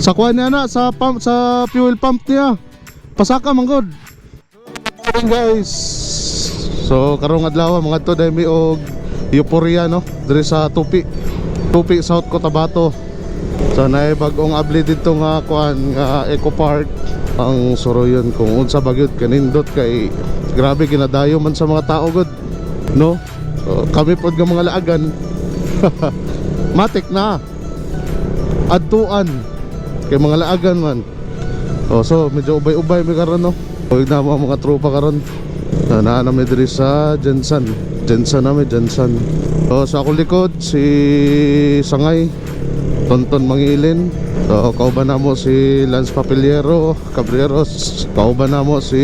Sa kuha niya na, sa pump, sa fuel pump niya. Pasaka manggod. Guys, so karong adlaw mga to dahil may og euphoria no diri sa Tupi South Cotabato. So naay bag-ong abli dito nga kuan nga Eco Park ang suroyon kung unsa bagyod kanindot kay grabe kinadayo man sa mga tao god no. Kami pod nga mga laagan matik na adtuan kay mga laagan man. So medyo ubay-ubay mi karon no. Huwag na mga tropa karon. Naa na may diri sa Jensan namin, Jensan. So sa akong likod si Sangay Tonton Mangilin. So kauban na mo si Lance Papiliero Cabreros. Kauban na mo si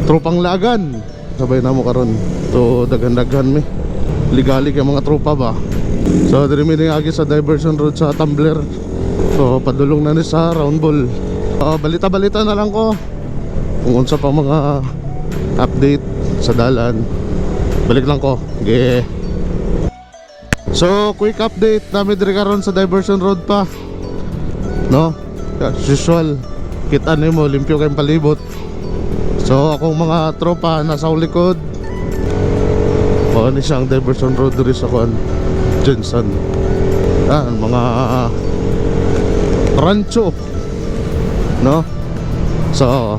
Tropang Lagan. Sabay na mo karon. So daghan-daghan mi ligali kay mga tropa ba. So diri mi agi sa diversion road sa Tumbler. So padulong na ni sa round ball. Balita-balita na lang ko kung unsa pa mga update sa dalan. Balik lang ko. Okay. So quick update namin diri karon sa diversion road pa. No? As usual, kita nimo limpyo kayong palibot. So akong mga tropa nasa likod. Ni siyang diversion road diri sa kuan Jensen. Mga rancho. No? So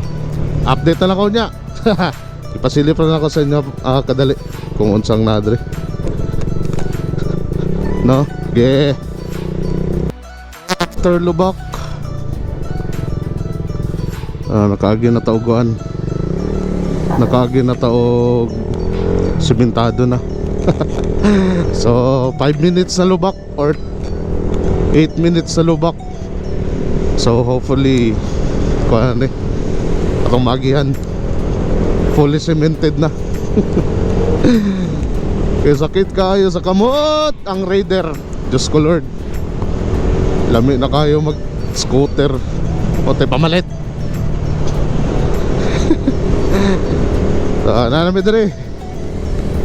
update na lang ko niya. Ipasilip na ako sa inyo kadali kung unsang nadre. No? Okay. After Lubak nakaagi na tauguan. Nakaagi na taog simentado na. So 5 minutes na Lubak or 8 minutes na Lubak. So hopefully kuan atong magihan fully cemented na. Kaya sakit kayo sa kamot ang Raider. Diyos ko Lord, lami na kayo mag scooter o tayo pamalit. So nanami diri.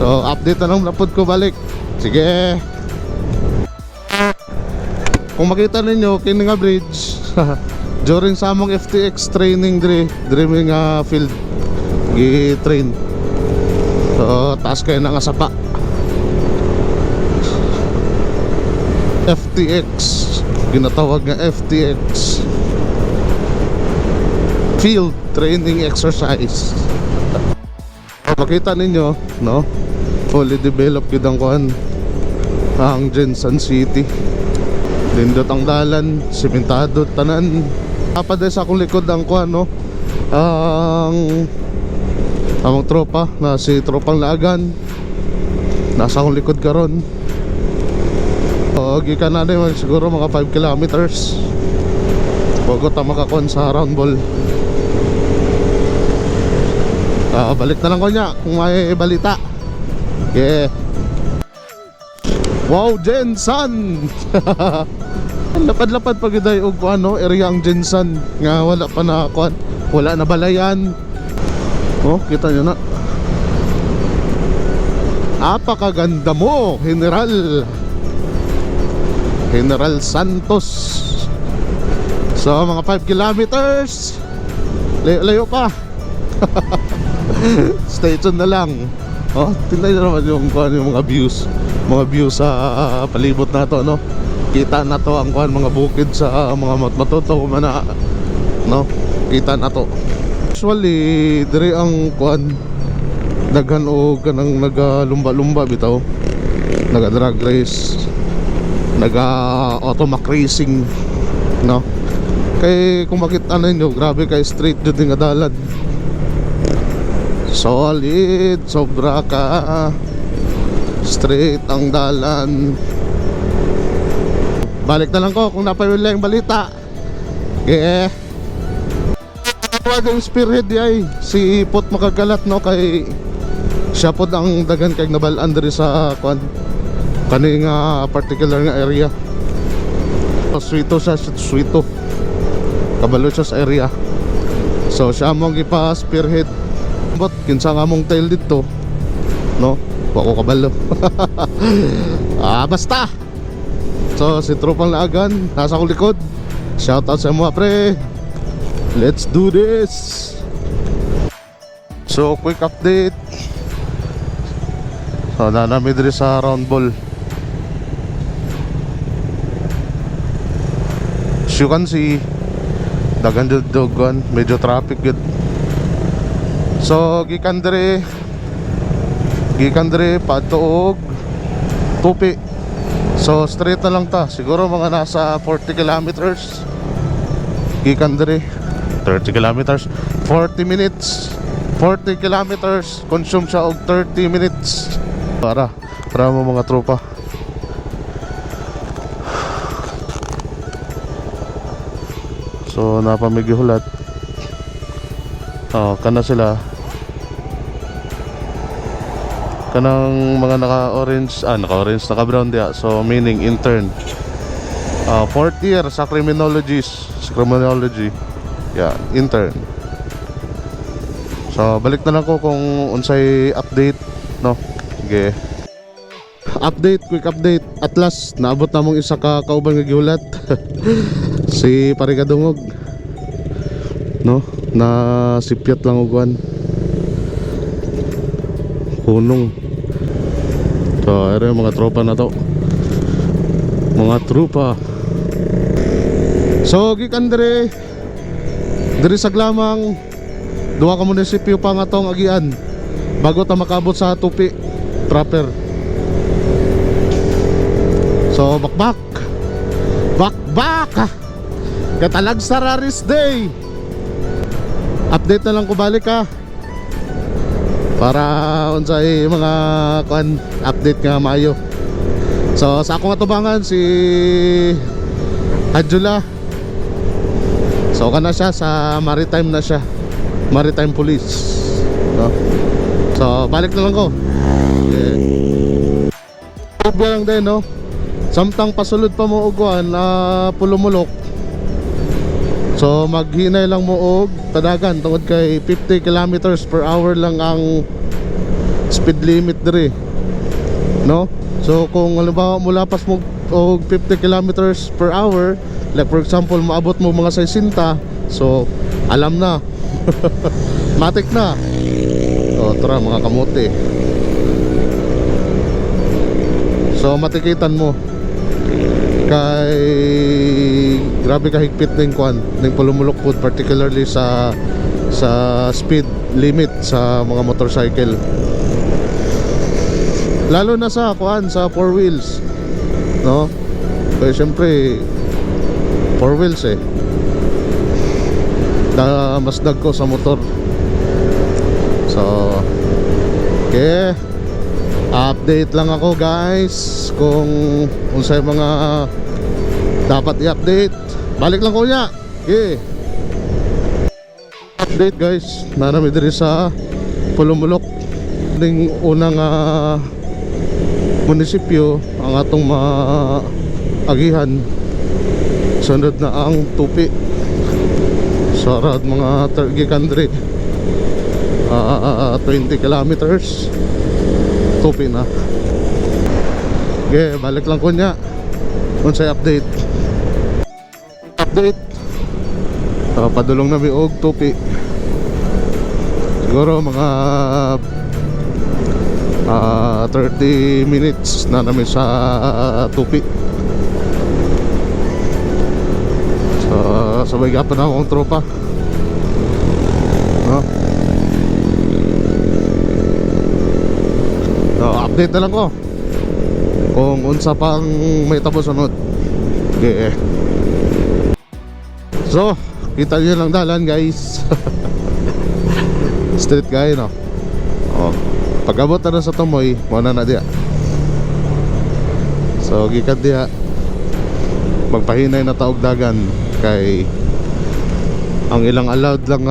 So update na lang napod ko balik. Sige. Kung makita ninyo kini nga bridge during sa among FTX training diri nga field gi-train. So taas kayo na nga sapa FTX, ginatawag nga FTX field training exercise. Makita ninyo no, fully developed gid ang kuan ang Jensen City. Lindot ang dalan, simentado tanan. Apada sa akong likod ang kuan no, ang among tropa na si Tropang Lagan nasa akong likod karon. Gikan na naman siguro mga 5 kilometers bago ta makakon sa round ball. Balik na lang ko niya kung may balita. Okay. Wow, Jensen. Lapad-lapad pag iday og ano area ang Jensen nga wala pa na kuan, wala na balayan. Oh, kita nyo na. Apakaganda mo, General Santos. So mga 5 kilometers layo pa. Stay tuned na lang. Oh, tingnan nyo naman yung mga views sa palibot na to no. Kita na to ang kuan mga bukid sa mga matuto mana no. Kita na to. Usually dire ang kuan daghan o kanang nagalumba-lumba bitaw, naga drag race, naga automac racing no. Kay kung makita ninyo grabe kay straight jud nga dalan, solid sobra ka straight ang dalan. Balik na lang ko kung napawala yung balita. Okay. Yung spearhead ay si Pot Makagalat no, kay siya pod ang dagan kay nabalaan diri sa kuan kani nga particular nga area. Suito kabalo siya sa area. So siya mong ipa spearhead bot kinsa nga mong tail dito no, wa ko kabalo. Basta so si Tropang Lagan nasa akong likod Shoutout sa mga pre. Let's do this. So quick update. So nanami diri sa round ball. As you can see, dagan dogon, medyo traffic good. So gikan diri patuog Tupi. So straight na lang ta. Siguro mga nasa 40 kilometers gikan diri. 30 kilometers, 40 minutes. 40 kilometers, consume siya og 30 minutes. Para mo mga tropa. So napamigihulat. Kana sila. Kanang mga naka-orange, naka-brown dia. So meaning intern. Fourth year sa criminology. Yeah, intern. So balik na lang ko kung unsay update, no. Okay. Quick update. At last naabot namong isa ka kauban nga gihulat. Si Parigadungog, no, na sipyat lang og kuan. Punong. So ere mga tropa na to. Mga tropa. So gikan diri sa Glamang, duha ka munisipyo pa nga tong agian bago ta makabot sa Tupi proper. So bakbak katalag sa Raris Day. Update na lang ko balik ha, para unsay mga kuan update nga maayo. So sa akong atubangan si Adjula. So kana siya sa maritime na siya. Maritime police, no? So balik na lang ko. Okay. Lang din, no? Samtang pasulod pa mo og kuan pulumulok. So maghinay lang mo og tadagan tungod kay 50 kilometers per hour lang ang speed limit diri, no? So kung halimbawa mo lapas mo og 50 kilometers per hour, like for example maabot mo mga 60, so alam na. Matik na. O tara mga kamote. So matikitan mo kay grabe kahigpit ning kuan ning pulumulok pod, particularly sa speed limit sa mga motorcycle, lalo na sa kuan sa four wheels, no? Kaya syempre four wheels mas dagko sa motor. So okay, update lang ako guys kung unsay mga dapat i-update. Balik lang ko niya. Okay, update guys, narami diri sa Pulumulok, ning unang munisipyo ang atong maagihan. Sunod na ang Tupi. Sarad mga gikan diri 20 kilometers Tupi na. Okay, balik lang ko niya unsay update. Padulong na mi og Tupi. Siguro mga 30 minutes na namin sa Tupi. So sabay gapon na akong tropa, no? So update na lang ko kung unsa pang may tapos sunod. Okay. So kita nyo lang dalan guys. Street guy, no? Pag-abot na sa Tumoy, muna na diya. So gikan diya magpahinay na taog dagan kay ang ilang allowed lang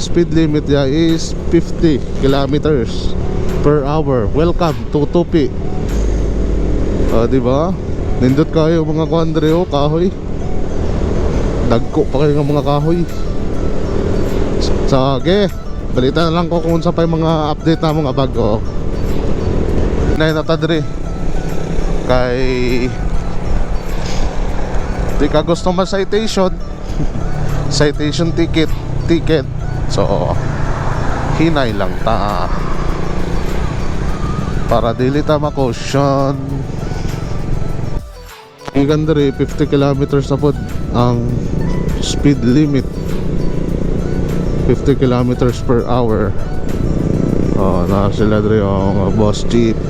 speed limit ya is 50 kilometers per hour. Welcome to Tupi. Diba? Nindot kayo mga kuandre, kahoy. Dagko pa kayo ng mga kahoy. So okay, balita na lang ko kung sa pa yung mga update na mga bago. Nay natadri kay Di ka gusto ma citation citation ticket. So hinay lang ta para dili ta makosyon. Ang ganda rin 50 kilometers na po ang speed limit, 50 kilometers per hour. Na sila rin yung boss jeep.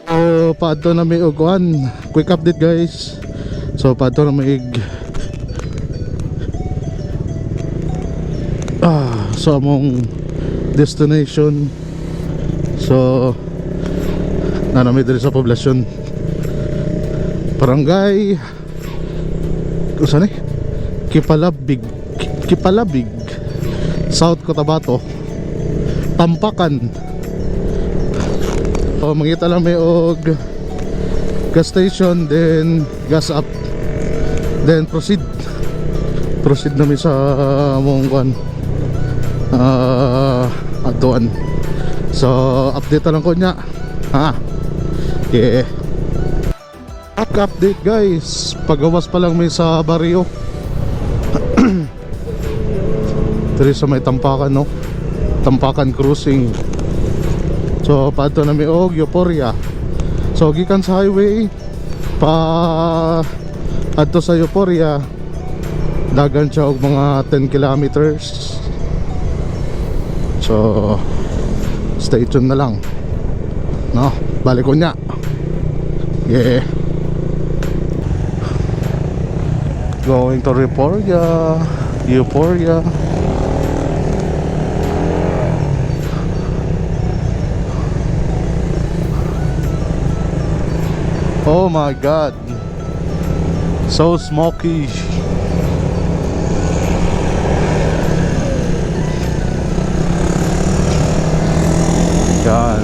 So paadto na may uguan, quick update guys. So paadto na may so among destination. So nanami diri sa poblasyon barangay usa ni Kipalabig South Cotabato, Tampakan. So mangita lang may og gas station, then gas up, then proceed na mi sa among kuan atuan. So update lang ko nya ha. Okay, update guys, pagawas pa lang may sa baryo diri sa may Tampakan, no, Tampakan crossing. So paadto na mi og Euphoria. So gikan sa highway pa adto sa Euphoria, dagan siya og mga 10 kilometers. So stay tuned na lang, no, balik ko nya. Yeah, going to Euphoria. Oh my god, so smoky. God.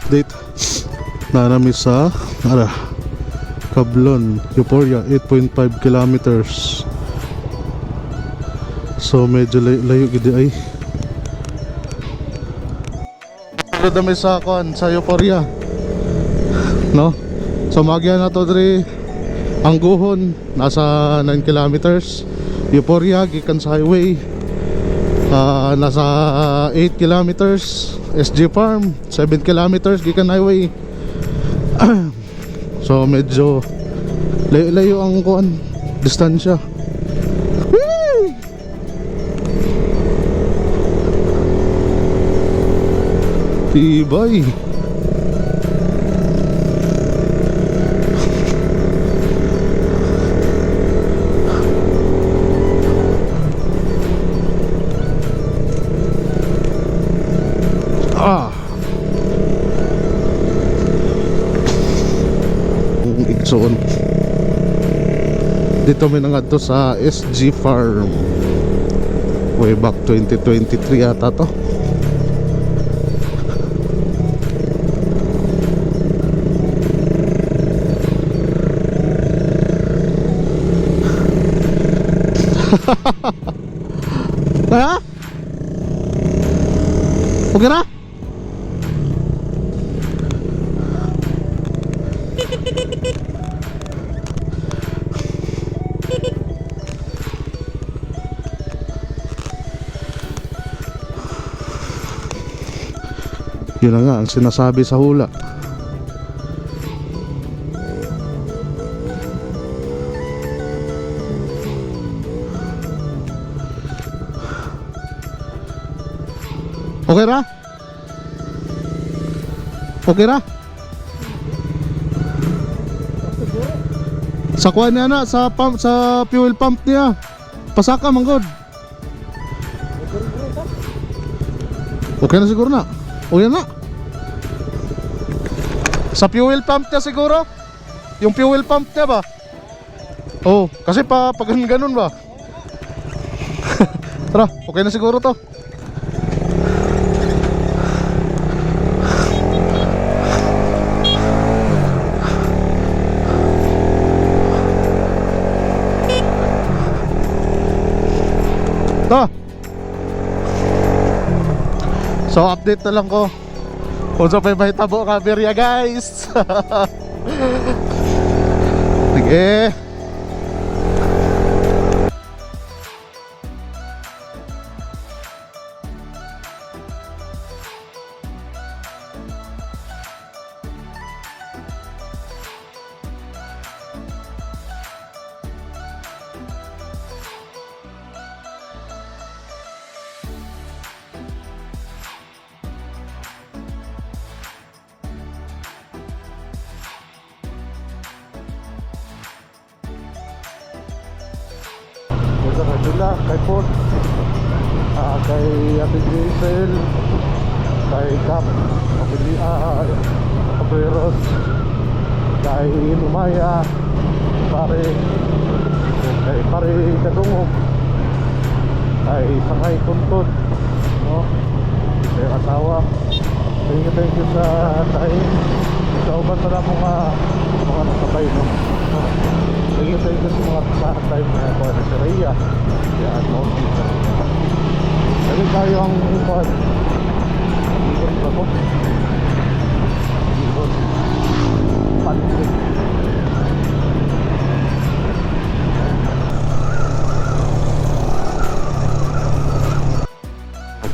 Update na nami sa Cablon, Euphoria, 8.5 kilometers. So medyo layo gid ay. Dami sa kon sa Euphoria, no. So magya na to diri ang guhon, nasa 9 kilometers. Euphoria gikan sa highway nasa 8 kilometers. SG Farm 7 kilometers gikan highway. So medyo layo ang kuan distansya. Tibay. Igsoon. Dito may nangadto sa SG Farm way back 2023 ata to. Ha? Okay na? Yun na nga ang sinasabi sa hula. Okay ra? Okay ra? Sa kuan niya na, sa pump, sa fuel pump niya. Pasaka manggod. Okay na siguro na. Okay na. Sa fuel pump niya siguro. Yung fuel pump niya ba? Oh, kasi pag ganun ba? Tara, okay na siguro to. So update na lang ko kung sa may mahitabo ka birya guys. Sige. Sa kanila, kay Paul, kay Ate Jaisel, kay Cap, Caperos, kay Lumaya, kay Pare Kadungog, kay Sangay Tuntun, no? Kay asawa. Thank you sa time. Sa uban pa na mga nakabay, no? Thank you sa mga sa time na po sa Rhea. Yan, no? Dali tayo ang ikot. Ikot ba ko? Ikot. Pantik.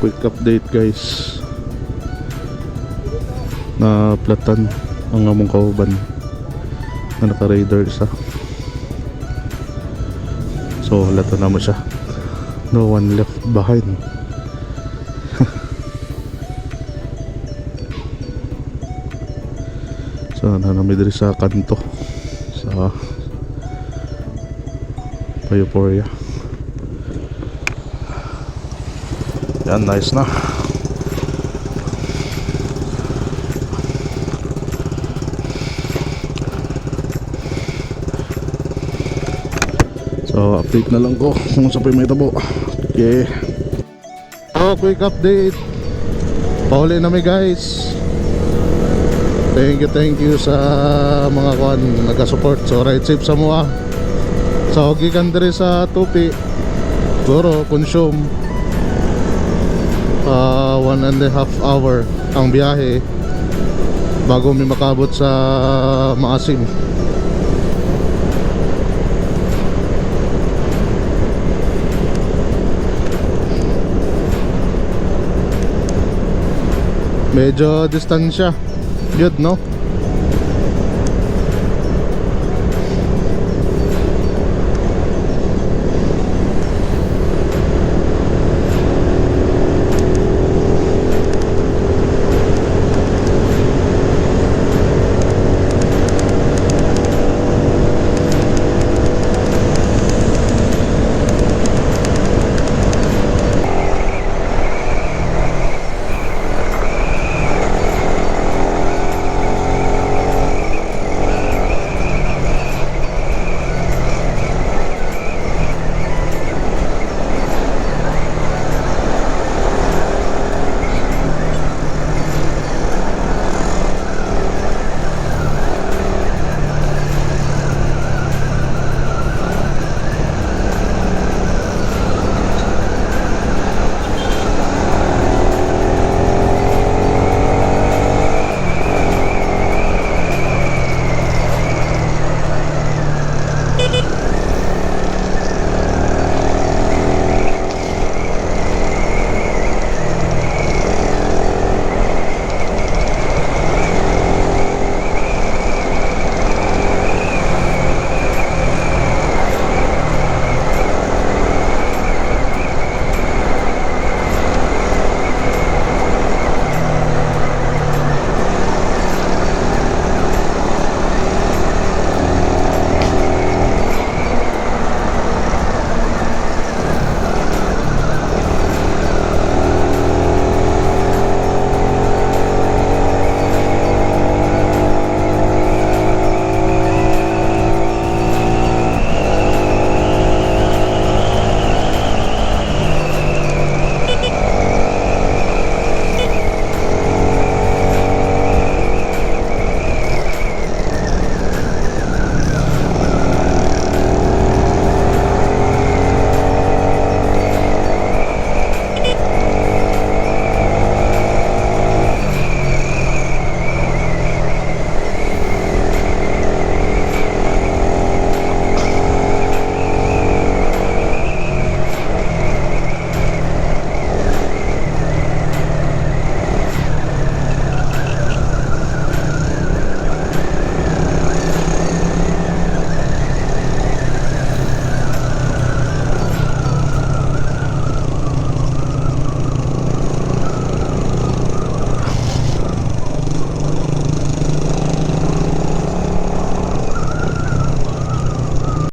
Quick update guys. Na platan ang among kauban na naka-radar isa. So lato na mo siya. No one left behind. So nanami diri sa kanto sa Euphoria. Yan, nice na. So update na lang ko kung sa may tabo. Okay. So quick update. Pauli na mi guys. Thank you sa mga kuan nagka-support. So ride safe sa mua. So gikan diri sa Tupi. Siguro consume 1.5 hour ang biyahe bago mi makabot sa Maasim. Medyo distansya yun, no?